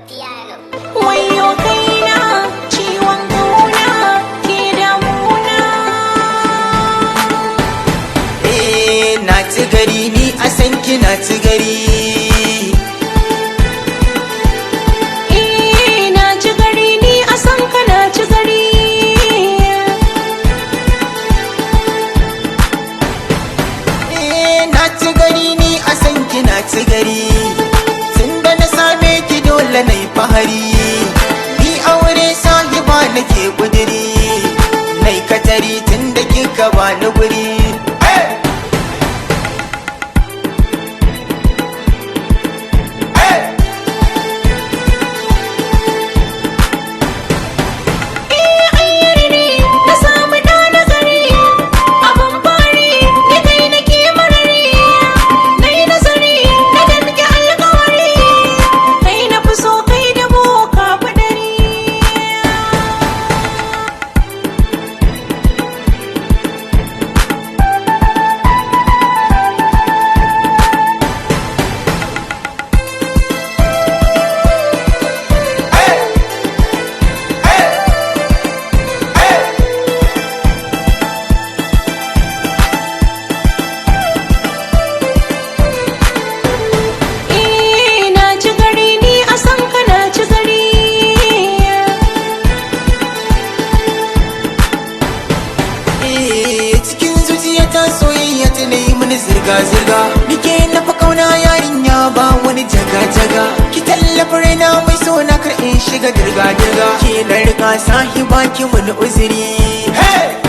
Wayo kaina ciwon kauna ke damuna. Na ci gari ni a san ki na ci gari. Na ci gari ni a san ka na ci gari. Na ci gari ni a san ki na ci gari. Tunda na same ki dole na yi fahari. Ni aure sahiba nake kudiri. Nai katari tunda kika bani guri. Soyayya ta na yi mini zirga-zirga, nike na fa kauna yarinya ba wani jaga-jaga. Ki tallafa raina mai so na kar in shiga dirga-dirga. Ke na riga sahiba ki wani uzuri.